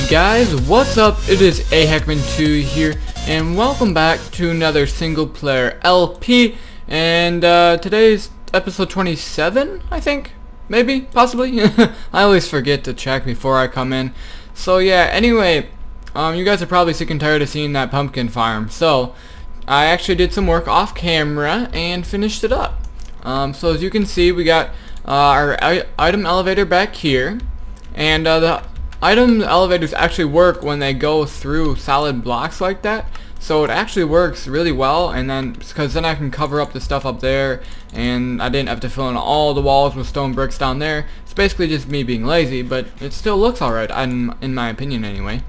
guys, what's up? It is aheckman2 here, and welcome back to another single player LP. And today's episode 27, I think, maybe, possibly. I always forget to check before I come in. So yeah, anyway, you guys are probably sick and tired of seeing that pumpkin farm. So I actually did some work off camera and finished it up. So as you can see, we got our item elevator back here, and the item elevators actually work when they go through solid blocks like that. So it actually works really well, and then because then I can cover up the stuff up there, and I didn't have to fill in all the walls with stone bricks down there. It's basically just me being lazy, but it still looks alright, in my opinion anyway.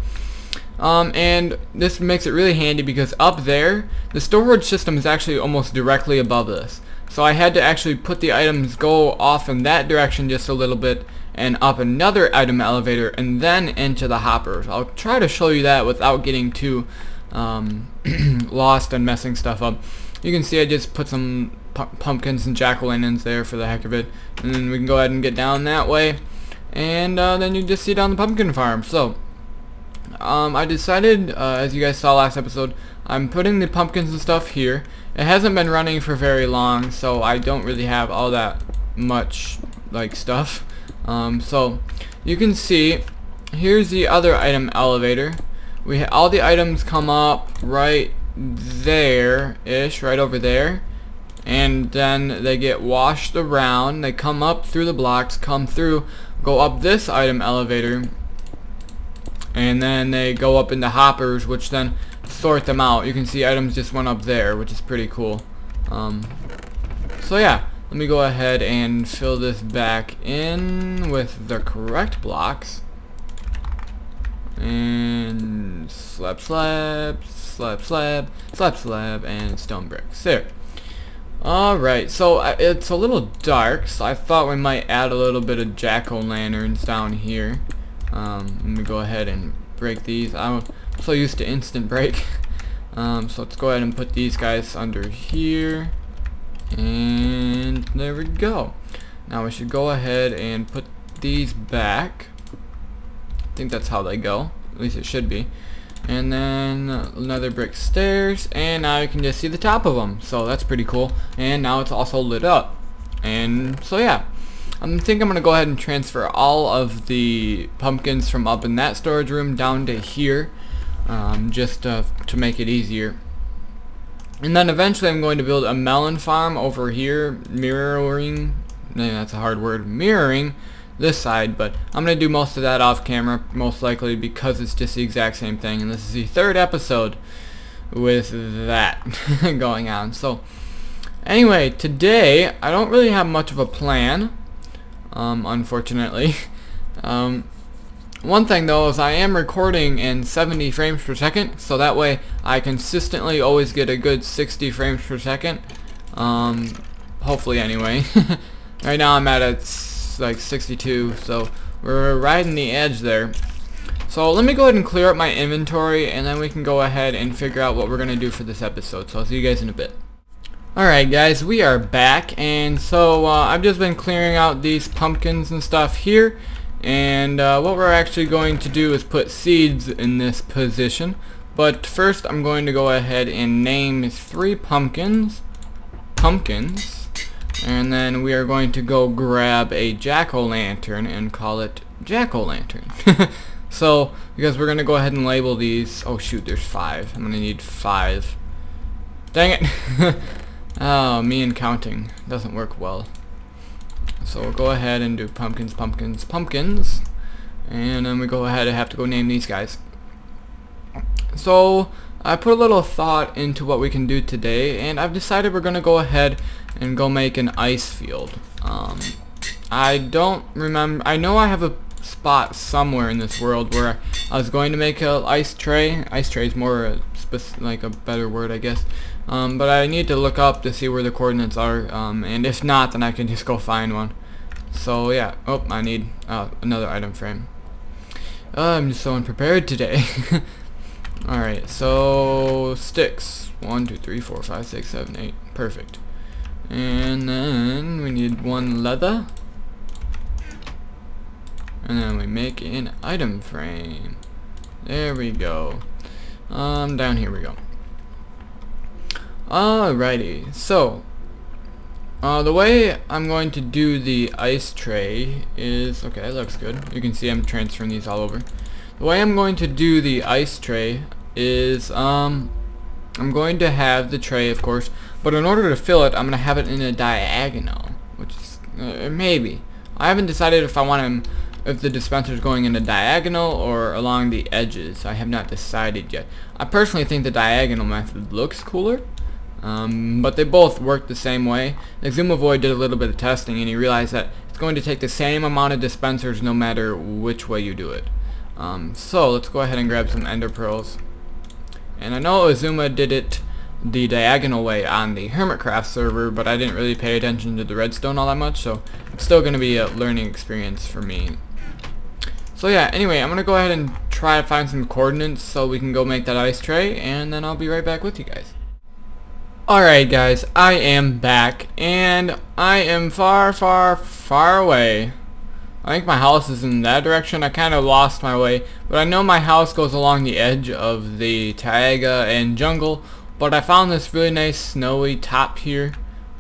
And this makes it really handy because up there, the storage system is actually almost directly above this. So I had to actually put the items go off in that direction just a little bit and up another item elevator and then into the hoppers. I'll try to show you that without getting too lost and messing stuff up. You can see I just put some pumpkins and jack-o'-lanterns there for the heck of it, and then we can go ahead and get down that way, and then you just see down the pumpkin farm. So I decided, as you guys saw last episode, I'm putting the pumpkins and stuff here. It hasn't been running for very long, so I don't really have all that much like stuff. So you can see here's the other item elevator. All the items come up right there-ish, right over there, and then they get washed around. They come up through the blocks, come through, go up this item elevator, and then they go up into hoppers, which then sort them out. You can see items just went up there, which is pretty cool. So yeah, let me go ahead and fill this back in with the correct blocks. And slab, slab, slab, slab, slab, slab, and stone bricks. There. Alright, so it's a little dark, so I thought we might add a little bit of jack-o'-lanterns down here. Let me go ahead and break these. I'm so used to instant break. So let's go ahead and put these guys under here. And there we go. Now we should go ahead and put these back. I think that's how they go. At least it should be. And then another brick stairs. And now you can just see the top of them. So that's pretty cool. And now it's also lit up. And so yeah. I think I'm going to go ahead and transfer all of the pumpkins from up in that storage room down to here, just to make it easier. And then eventually I'm going to build a melon farm over here, mirroring this side, but I'm going to do most of that off camera, most likely, because it's just the exact same thing, and this is the third episode with that going on. So anyway, today I don't really have much of a plan. Unfortunately. One thing though is I am recording in 70 frames per second, so that way I consistently always get a good 60 frames per second. Hopefully anyway. Right now I'm at like 62, so we're riding the edge there. So let me go ahead and clear up my inventory, and then we can go ahead and figure out what we're going to do for this episode. So I'll see you guys in a bit. Alright guys, we are back, and so I've just been clearing out these pumpkins and stuff here, and what we're actually going to do is put seeds in this position. But first I'm going to go ahead and name 3 pumpkins, and then we are going to go grab a jack-o'-lantern and call it jack-o'-lantern. So, because we're going to go ahead and label these. Oh shoot, there's 5. I'm going to need 5. Dang it. Oh, me and counting doesn't work well. So we'll go ahead and do pumpkins, pumpkins, pumpkins. And then we go ahead and have to go name these guys. So I put a little thought into what we can do today, and I've decided we're going to go ahead and go make an ice field. I don't remember. I know I have a spot somewhere in this world where I was going to make an ice tray. Ice tray is more like a better word, I guess. But I need to look up to see where the coordinates are, and if not, then I can just go find one. So yeah, oh, I need another item frame. I'm just so unprepared today. Alright, so sticks. 1, 2, 3, 4, 5, 6, 7, 8. Perfect. And then we need 1 leather. And then we make an item frame. There we go. Down here we go. Alrighty, so the way I'm going to do the ice tray is, okay, that looks good. You can see I'm transferring these all over. The way I'm going to do the ice tray is, I'm going to have the tray, of course, but in order to fill it, I'm going to have it in a diagonal, which is, maybe. I haven't decided if I want to, if the dispenser is going in a diagonal or along the edges. I have not decided yet. I personally think the diagonal method looks cooler. But they both work the same way. Exumavoid did a little bit of testing and he realized that it's going to take the same amount of dispensers no matter which way you do it. So let's go ahead and grab some ender pearls. And I know Azuma did it the diagonal way on the Hermitcraft server, but I didn't really pay attention to the redstone all that much, so it's still going to be a learning experience for me. So yeah, anyway, I'm going to go ahead and try to find some coordinates so we can go make that ice tray, and then I'll be right back with you guys. Alright guys, I am back, and I am far, far, far away. I think my house is in that direction. I kind of lost my way, but I know my house goes along the edge of the taiga and jungle, but I found this really nice snowy top here.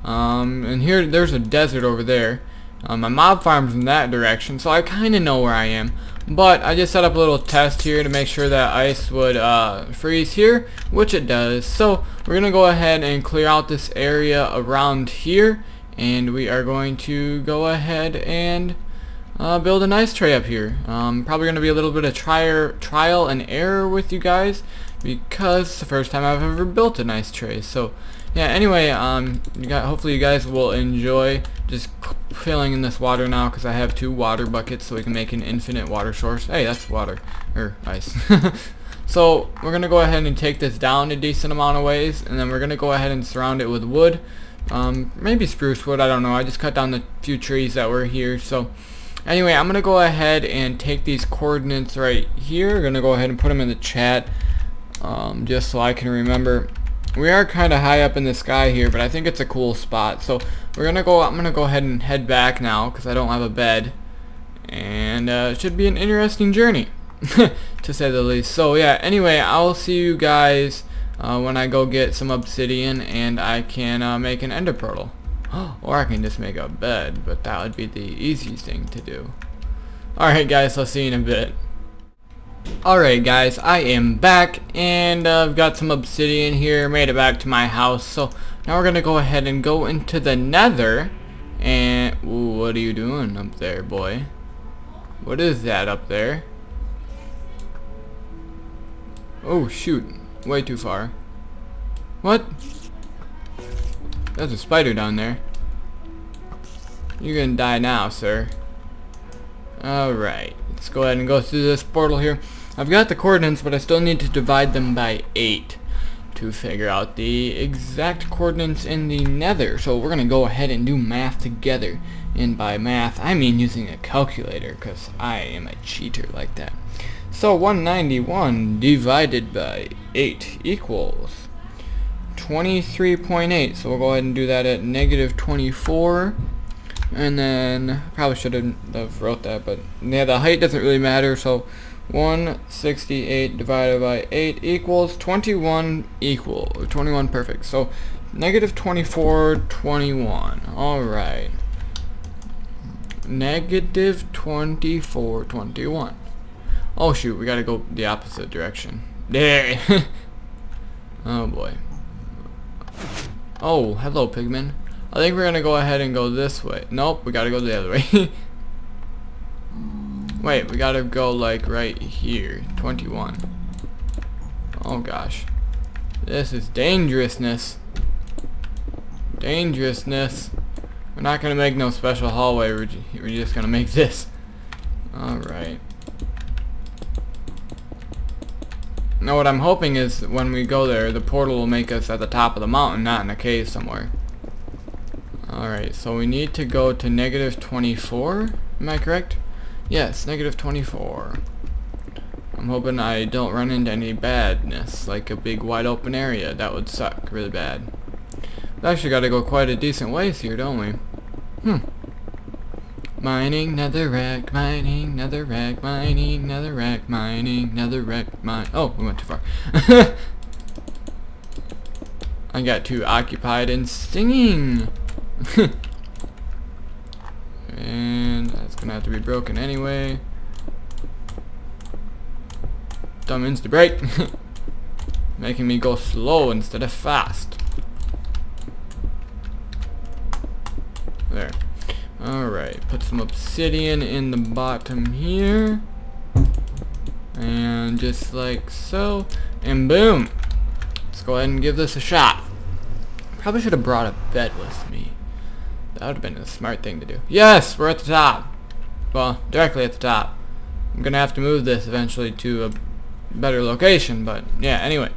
And here, there's a desert over there. My mob farm's in that direction, so I kind of know where I am. But I just set up a little test here to make sure that ice would freeze here, which it does. So we're going to go ahead and clear out this area around here, and we are going to go ahead and build an ice tray up here. Probably going to be a little bit of trial and error with you guys, because it's the first time I've ever built an ice tray. So yeah, anyway, hopefully you guys will enjoy just filling in this water now, because I have 2 water buckets so we can make an infinite water source. Hey, that's water, or ice. So we're going to go ahead and take this down a decent amount of ways, and then we're going to go ahead and surround it with wood. Maybe spruce wood, I don't know. I just cut down the few trees that were here. So anyway, I'm going to go ahead and take these coordinates right here. I'm going to go ahead and put them in the chat, just so I can remember. We are kind of high up in the sky here, but I think it's a cool spot. So I'm gonna go ahead and head back now, because I don't have a bed, and it should be an interesting journey, to say the least. So yeah, anyway, I'll see you guys when I go get some obsidian and I can make an ender portal. Or I can just make a bed, but that would be the easiest thing to do. Alright guys, I'll see you in a bit. Alright guys, I am back, and I've got some obsidian here, made it back to my house. So now we're gonna go ahead and go into the nether. And ooh, what are you doing up there, boy? What is that up there? Oh shoot, way too far. What? There's a spider down there. You're gonna die now, sir. Alright, let's go ahead and go through this portal here. I've got the coordinates, but I still need to divide them by 8 to figure out the exact coordinates in the nether. So we're going to go ahead and do math together. And by math, I mean using a calculator, because I am a cheater like that. So 191 divided by 8 equals 23.8. So we'll go ahead and do that at negative 24. And then, probably should have wrote that, but yeah, the height doesn't really matter. So 168 divided by 8 equals 21 perfect. So negative 2421. Alright. Negative 2421. Oh shoot, we gotta go the opposite direction. There. Oh boy. Oh, hello pigmen. I think we're gonna go ahead and go this way. Nope, we gotta go the other way. Wait, we gotta go like right here. 21. Oh gosh. This is dangerousness. Dangerousness. We're not gonna make no special hallway, we're just gonna make this. Alright. Now what I'm hoping is when we go there, the portal will make us at the top of the mountain, not in a cave somewhere. Alright, so we need to go to negative 24, am I correct? Yes, negative 24. I'm hoping I don't run into any badness, like a big wide open area. That would suck really bad. We actually gotta go quite a decent ways here, don't we? Mining netherrack, mining netherrack, mining netherrack, mining netherrack, mine. Oh, we went too far. I got too occupied in singing. And that's gonna have to be broken anyway. Dumb insta brake. Making me go slow instead of fast. There. Alright, put some obsidian in the bottom here. And just like so. And boom! Let's go ahead and give this a shot. Probably should have brought a bed with me. That would have been a smart thing to do. Yes! We're at the top! Well, directly at the top. I'm gonna have to move this eventually to a better location, but yeah, anyway.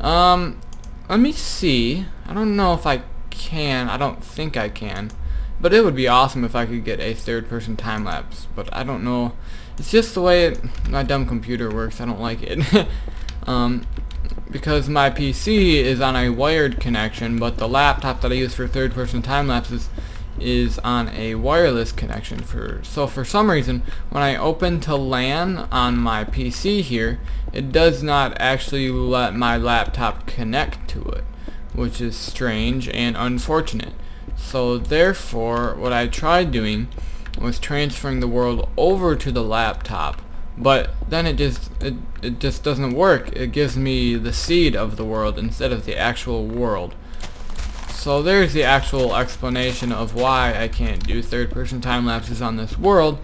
Let me see. I don't know if I can. I don't think I can. But it would be awesome if I could get a third-person time-lapse. But I don't know. It's just the way my dumb computer works. I don't like it. Because my PC is on a wired connection, but the laptop that I use for third-person time-lapses is on a wireless connection. So for some reason, when I open to LAN on my PC here, it does not actually let my laptop connect to it, which is strange and unfortunate. So therefore, what I tried doing was transferring the world over to the laptop, but then it just doesn't work. It gives me the seed of the world instead of the actual world. So there's the actual explanation of why I can't do third-person time lapses on this world.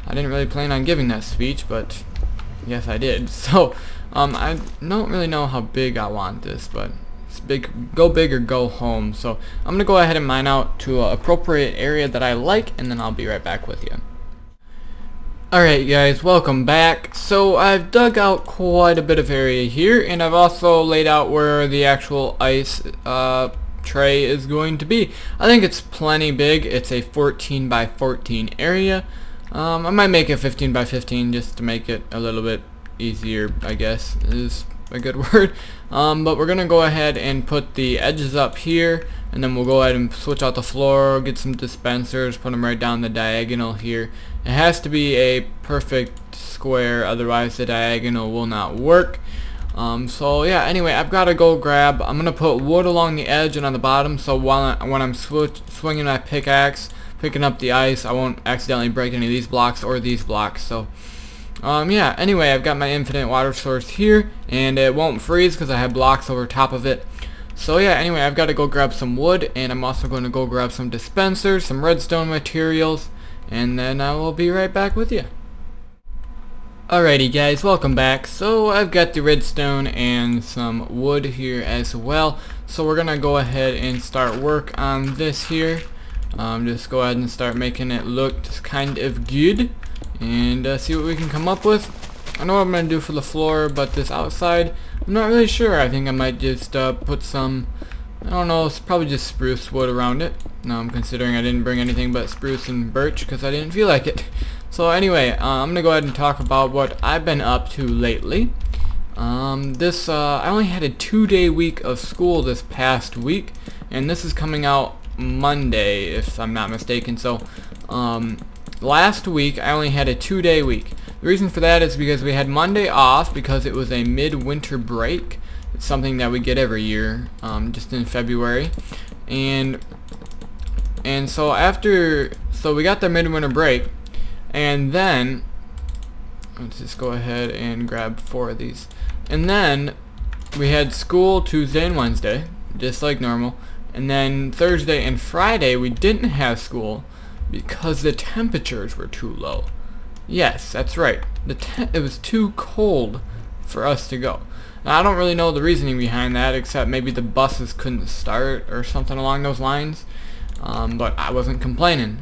I didn't really plan on giving that speech, but yes, I did. So I don't really know how big I want this, but it's big. Go big or go home. So I'm gonna go ahead and mine out to an appropriate area that I like, and then I'll be right back with you. Alright guys, welcome back. So I've dug out quite a bit of area here, and I've also laid out where the actual ice tray is going to be. I think it's plenty big. It's a 14 by 14 area. I might make it 15 by 15 just to make it a little bit easier, I guess is a good word. But we're gonna go ahead and put the edges up here, and then we'll go ahead and switch out the floor, get some dispensers, put them right down the diagonal here. It has to be a perfect square, otherwise the diagonal will not work. So yeah, anyway, I've got to go grab. I'm gonna put wood along the edge and on the bottom, so when I'm swinging my pickaxe, picking up the ice, I won't accidentally break any of these blocks or these blocks. So yeah, anyway, I've got my infinite water source here, and it won't freeze because I have blocks over top of it. So yeah, anyway, I've got to go grab some wood, and I'm also going to go grab some dispensers, some redstone materials, and then I will be right back with you. Alrighty guys, welcome back. So I've got the redstone and some wood here as well. So we're gonna go ahead and start work on this here. Just go ahead and start making it look just kind of good, and see what we can come up with. I know what I'm gonna do for the floor, but this outside, I'm not really sure. I think I might just put some, I don't know, it's probably just spruce wood around it. Now I'm considering I didn't bring anything but spruce and birch because I didn't feel like it. So anyway, I'm gonna go ahead and talk about what I've been up to lately. I only had a 2-day week of school this past week, and this is coming out Monday if I'm not mistaken. So last week I only had a 2-day week. The reason for that is because we had Monday off because it was a midwinter break. It's something that we get every year, just in February, and so we got the midwinter break. And then, let's just go ahead and grab 4 of these. And then, we had school Tuesday and Wednesday, just like normal. And then Thursday and Friday, we didn't have school because the temperatures were too low. Yes, that's right. It was too cold for us to go. Now, I don't really know the reasoning behind that, except maybe the buses couldn't start or something along those lines. But I wasn't complaining.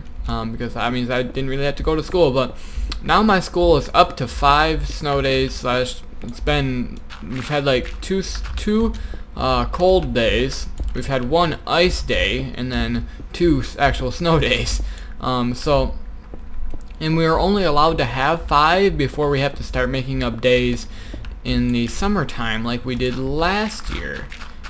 Because that means I didn't really have to go to school. But now my school is up to 5 snow days. We've had like two cold days. We've had 1 ice day and then 2 actual snow days. And we are only allowed to have 5 before we have to start making up days in the summertime like we did last year.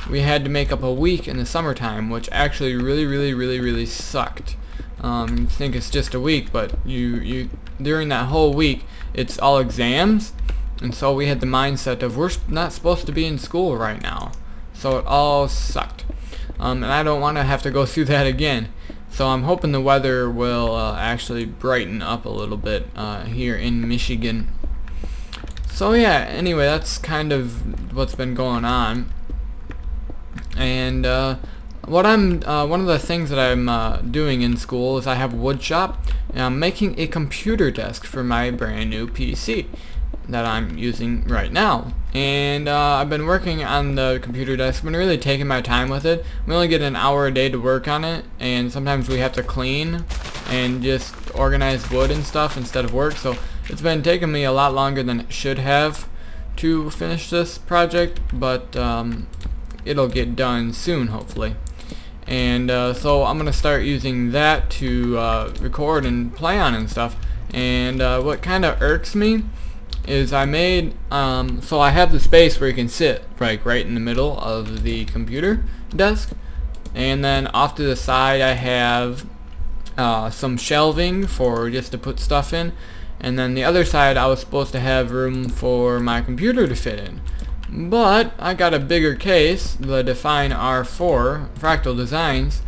We had to make up a week in the summertime, which actually really sucked. You think it's just a week, but you during that whole week it's all exams, and so we had the mindset of we're not supposed to be in school right now, so it all sucked. And I don't want to have to go through that again. So I'm hoping the weather will actually brighten up a little bit here in Michigan. So yeah, anyway, that's kind of what's been going on. And one of the things that I'm doing in school is I have a wood shop, and I'm making a computer desk for my brand new PC that I'm using right now. And I've been working on the computer desk, been really taking my time with it. We only get an hour a day to work on it, and sometimes we have to clean and just organize wood and stuff instead of work, so it's been taking me a lot longer than it should have to finish this project, but it'll get done soon, hopefully. And so I'm gonna start using that to record and play on and stuff. And what kind of irks me is I made so I have the space where you can sit right in the middle of the computer desk, and then off to the side I have some shelving for just to put stuff in, and then the other side I was supposed to have room for my computer to fit in. But I got a bigger case, the Define R4 Fractal Designs,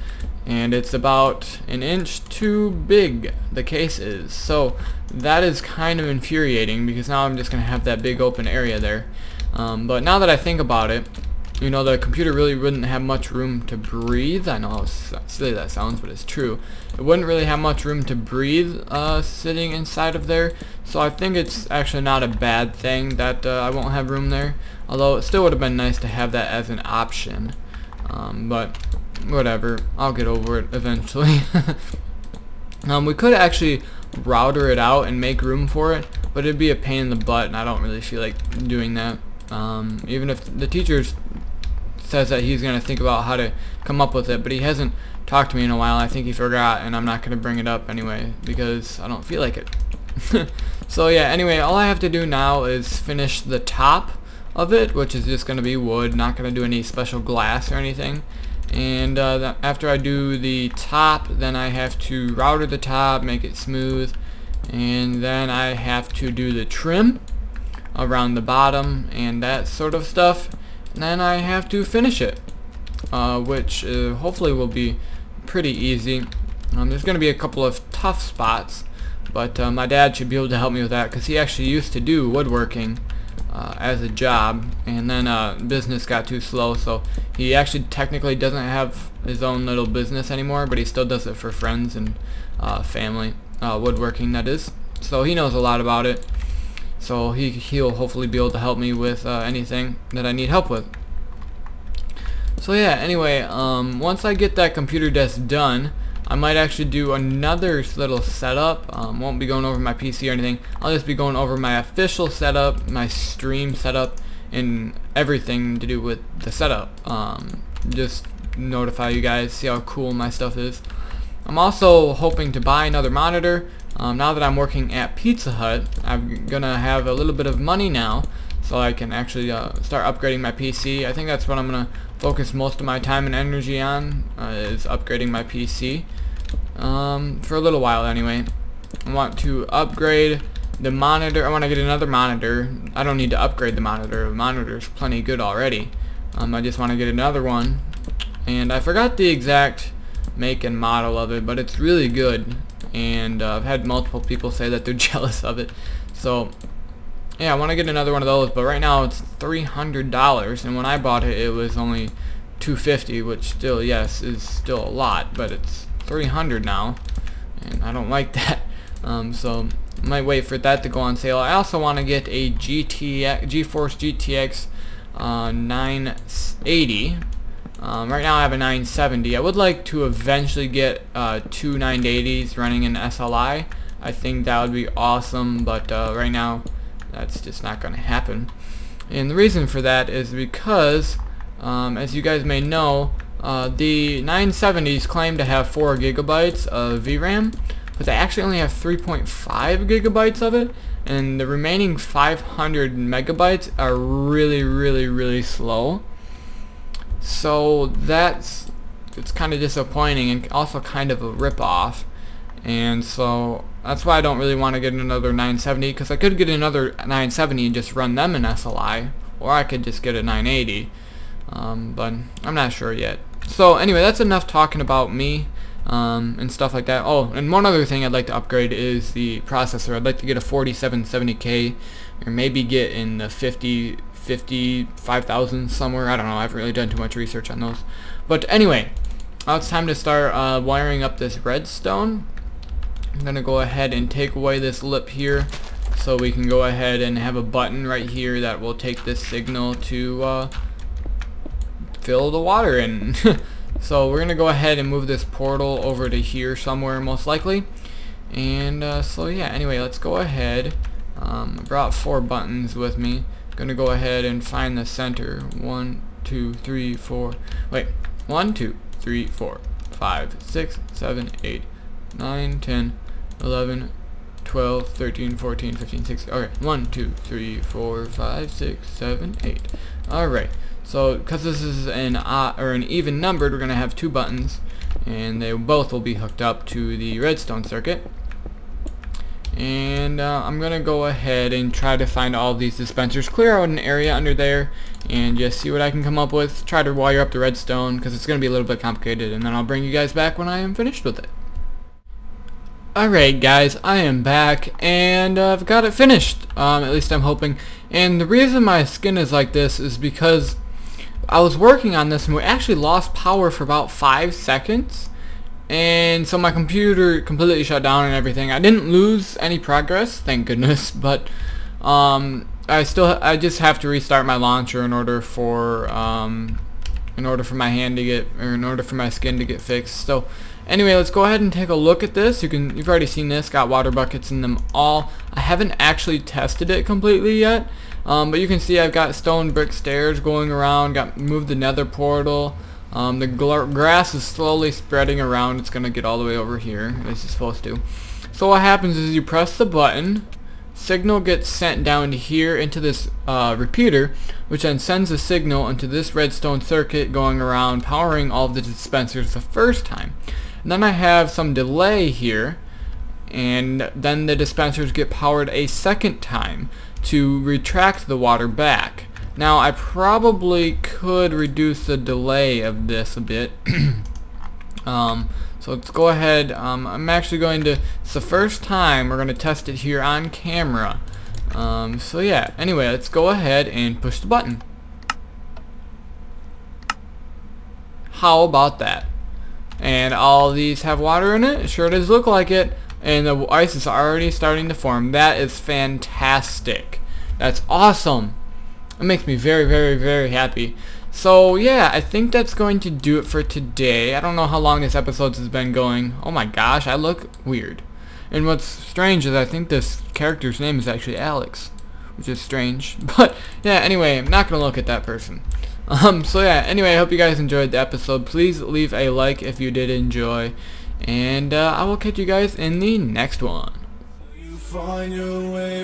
and it's about an inch too big, the case is. So that is kind of infuriating, because now I'm just going to have that big open area there. But now that I think about it, you know, the computer really wouldn't have much room to breathe. I know how silly that sounds, but it's true. It wouldn't really have much room to breathe sitting inside of there. So I think it's actually not a bad thing that I won't have room there. Although it still would have been nice to have that as an option. But whatever, I'll get over it eventually. We could actually router it out and make room for it, but it'd be a pain in the butt, and I don't really feel like doing that. Even if the teacher says that he's going to think about how to come up with it, but he hasn't talked to me in a while. I think he forgot, and I'm not going to bring it up anyway because I don't feel like it. So yeah, anyway, all I have to do now is finish the top of it, which is just going to be wood, not going to do any special glass or anything. And after I do the top, then I have to router the top, make it smooth, and then I have to do the trim around the bottom and that sort of stuff, and then I have to finish it, which hopefully will be pretty easy. There's going to be a couple of tough spots, but my dad should be able to help me with that, because he actually used to do woodworking as a job, and then business got too slow, so he actually technically doesn't have his own little business anymore, but he still does it for friends and family, woodworking that is. So he knows a lot about it, so he'll hopefully be able to help me with anything that I need help with. So yeah, anyway, once I get that computer desk done, I might actually do another little setup. Won't be going over my PC or anything. I'll just be going over my official setup, my stream setup, and everything to do with the setup. Just notify you guys, see how cool my stuff is. I'm also hoping to buy another monitor. Now that I'm working at Pizza Hut, I'm gonna have a little bit of money now, so I can actually start upgrading my PC. I think that's what I'm gonna focus most of my time and energy on, is upgrading my PC. For a little while anyway. I want to upgrade the monitor. I want to get another monitor. I don't need to upgrade the monitor. The monitor's plenty good already. I just want to get another one. And I forgot the exact make and model of it, but it's really good. And I've had multiple people say that they're jealous of it. So yeah, I want to get another one of those, but right now it's $300, and when I bought it, it was only $250, which still, yes, is still a lot, but it's $300 now, and I don't like that. So I might wait for that to go on sale. I also want to get a GeForce GTX 980. Right now I have a 970. I would like to eventually get two 980s running in SLI. I think that would be awesome, but right now that's just not going to happen. And the reason for that is because, as you guys may know, the 970s claim to have 4 gigabytes of VRAM, but they actually only have 3.5 gigabytes of it, and the remaining 500 megabytes are really slow. So it's kind of disappointing, and also kind of a rip-off. and so that's why I don't really want to get another 970, because I could get another 970 and just run them in SLI, or I could just get a 980, but I'm not sure yet. So anyway, that's enough talking about me and stuff like that. Oh, and one other thing I'd like to upgrade is the processor. I'd like to get a 4770K, or maybe get in the 55,000 somewhere. I don't know, I haven't really done too much research on those. But anyway, now it's time to start wiring up this redstone. I'm going to go ahead and take away this lip here, so we can go ahead and have a button right here that will take this signal to fill the water in. So we're going to go ahead and move this portal over to here somewhere, most likely. And so yeah, anyway, let's go ahead. I brought 4 buttons with me. I'm going to go ahead and find the center. 1, 2, 3, 4. Wait. 1, 2, 3, 4, 5, 6, 7, 8, 9, 10, 11, 12, 13, 14, 15, 16. Okay. 1, 2, 3, 4, 5, 6, 7, 8. Alright. So, because this is an even numbered, we're going to have 2 buttons, and they both will be hooked up to the redstone circuit. And I'm going to go ahead and try to find all of these dispensers, clear out an area under there, and just see what I can come up with. Try to wire up the redstone, because it's going to be a little bit complicated, and then I'll bring you guys back when I am finished with it. Alright guys, I am back, and I've got it finished, at least I'm hoping. And the reason my skin is like this is because I was working on this and we actually lost power for about 5 seconds, and so my computer completely shut down and everything. I didn't lose any progress, thank goodness, but I just have to restart my launcher in order for my hand to get, or in order for my skin to get fixed. So anyway, let's go ahead and take a look at this. You've already seen this, got water buckets in them all. I haven't actually tested it completely yet. But you can see I've got stone brick stairs going around, moved the nether portal. The grass is slowly spreading around. It's going to get all the way over here, as it's supposed to. So what happens is you press the button, signal gets sent down to here into this repeater, which then sends a signal into this redstone circuit going around, powering all of the dispensers the first time. And then I have some delay here, and then the dispensers get powered a second time to retract the water back. Now I probably could reduce the delay of this a bit. So let's go ahead. I'm actually going to, it's the first time we're going to test it here on camera. So yeah, anyway, let's go ahead and push the button. How about that? And all these have water in it? It sure does look like it. And the ice is already starting to form. That is fantastic. That's awesome. It makes me very, very, very happy. So yeah, I think that's going to do it for today. I don't know how long this episode has been going. Oh my gosh, I look weird. And what's strange is I think this character's name is actually Alex, which is strange. But yeah, anyway, I'm not going to look at that person. So yeah, anyway, I hope you guys enjoyed the episode. Please leave a like if you did enjoy. And I will catch you guys in the next one. You find your way